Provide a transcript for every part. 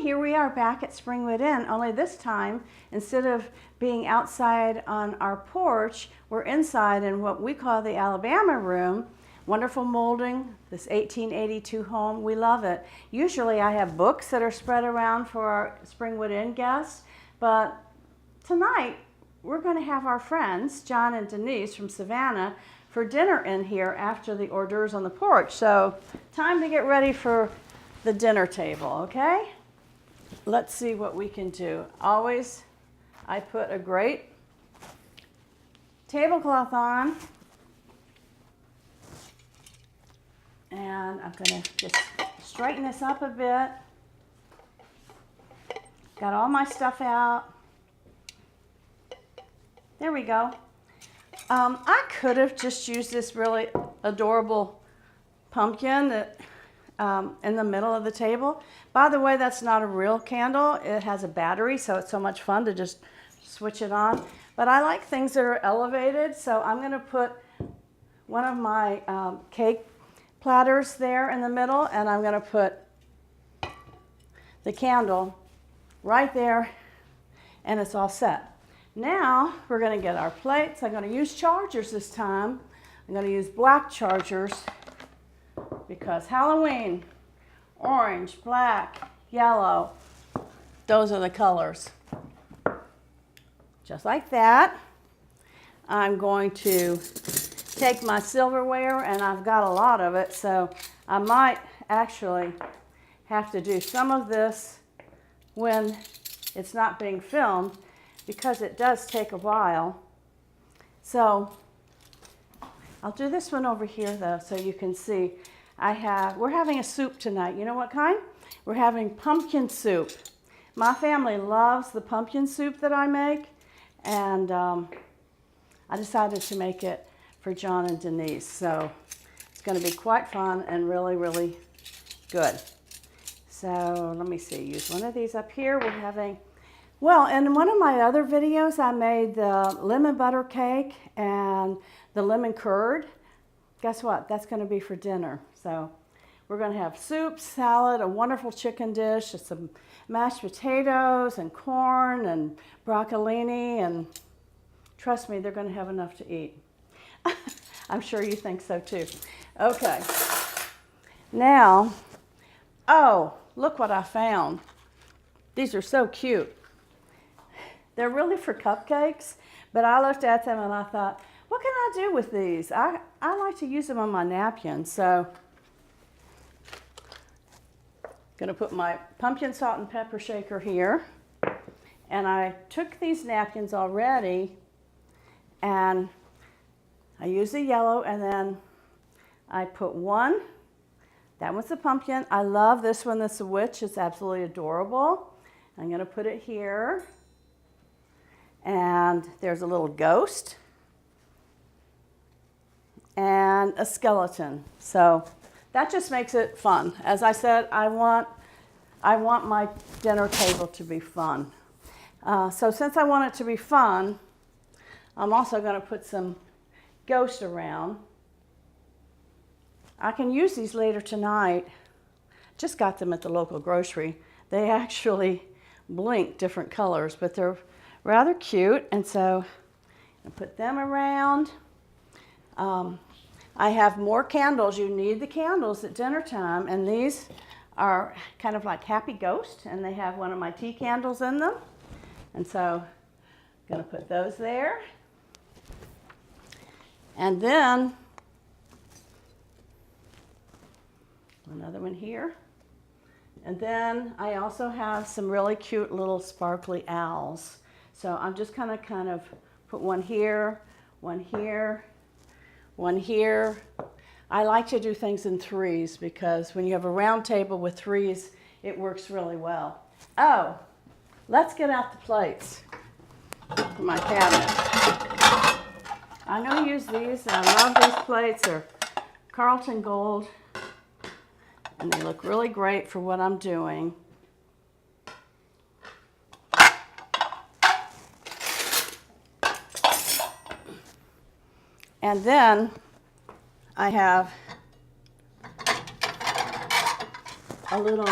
Okay, here we are back at Springwood Inn, only this time, instead of being outside on our porch, we're inside in what we call the Alabama room. Wonderful molding, this 1882 home, we love it. Usually I have books that are spread around for our Springwood Inn guests, but tonight we're going to have our friends, John and Denise from Savannah, for dinner in here after the hors d'oeuvres on the porch. So time to get ready for the dinner table, okay? Let's see what we can do. Always, I put a great tablecloth on, and I'm gonna just straighten this up a bit. Got all my stuff out. There we go. I could have just used this really adorable pumpkin that in the middle of the table. By the way, that's not a real candle. It has a battery, so it's so much fun to just switch it on. But I like things that are elevated, so I'm going to put one of my cake platters there in the middle, and I'm going to put the candle right there, and it's all set. Now we're going to get our plates. I'm going to use chargers this time. I'm going to use black chargers because Halloween, orange, black, yellow, those are the colors. Just like that. I'm going to take my silverware, and I've got a lot of it, so I might actually have to do some of this when it's not being filmed, because it does take a while. So I'll do this one over here though, so you can see. We're having a soup tonight. You know what kind? We're having pumpkin soup. My family loves the pumpkin soup that I make, and I decided to make it for John and Denise. So it's going to be quite fun and really, really good. So let me see, use one of these up here. We're having, well, in one of my other videos, I made the lemon butter cake and the lemon curd. Guess what? That's going to be for dinner. So we're going to have soup, salad, a wonderful chicken dish, some mashed potatoes and corn and broccolini, and trust me, they're going to have enough to eat. I'm sure you think so too. Okay. Now, oh, look what I found. These are so cute. They're really for cupcakes, but I looked at them and I thought, what can I do with these? I like to use them on my napkins, so I'm going to put my pumpkin salt and pepper shaker here. And I took these napkins already, and I used the yellow, and then I put one. That one's the pumpkin. I love this one. That's a witch. It's absolutely adorable. I'm going to put it here. And there's a little ghost and a skeleton. So that just makes it fun. As I said, I want my dinner table to be fun. So since I want it to be fun, I'm also going to put some ghosts around. I can use these later tonight. Just got them at the local grocery. They actually blink different colors, but they're rather cute, and so I put them around. I have more candles. You need the candles at dinner time, and these are kind of like happy ghosts, and they have one of my tea candles in them, and so I'm going to put those there. And then another one here. And then I also have some really cute little sparkly owls. So I'm just kind of put one here, one here, one here. I like to do things in threes because when you have a round table with threes, it works really well. Oh, let's get out the plates for my cabinet. I'm going to use these. I love these plates. They're Carlton Gold, and they look really great for what I'm doing. And then I have a little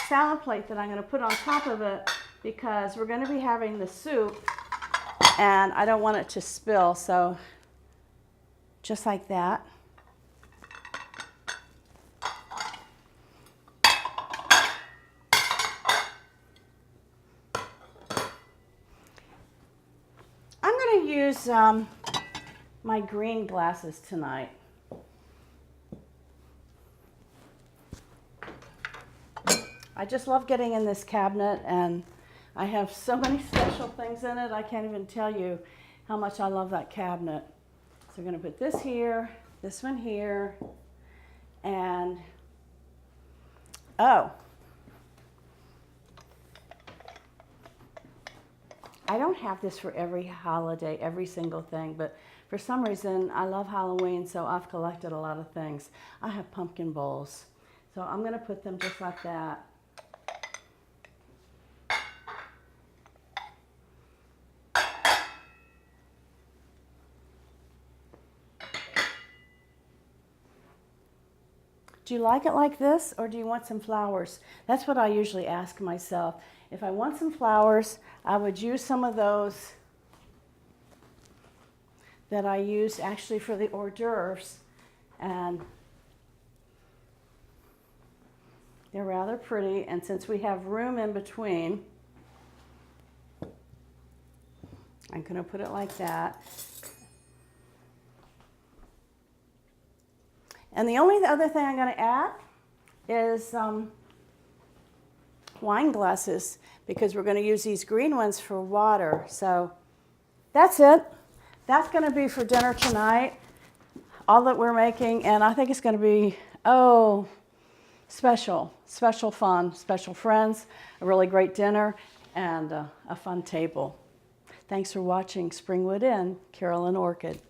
salad plate that I'm going to put on top of it because we're going to be having the soup and I don't want it to spill. So just like that. I'm going to use my green glasses tonight. I just love getting in this cabinet, and I have so many special things in it. I can't even tell you how much I love that cabinet. So we're going to put this here, this one here, and oh, I don't have this for every holiday, every single thing, but for some reason I love Halloween, so I've collected a lot of things. I have pumpkin bowls, so I'm going to put them just like that. Do you like it like this, or do you want some flowers? That's what I usually ask myself. If I want some flowers, I would use some of those that I used actually for the hors d'oeuvres, and they're rather pretty. And since we have room in between, I'm going to put it like that. And the only other thing I'm going to add is wine glasses, because we're going to use these green ones for water. So that's it. That's going to be for dinner tonight, all that we're making. And I think it's going to be, oh, special fun, special friends, a really great dinner, and a fun table. Thanks for watching Springwood Inn, Carolyn Orchid.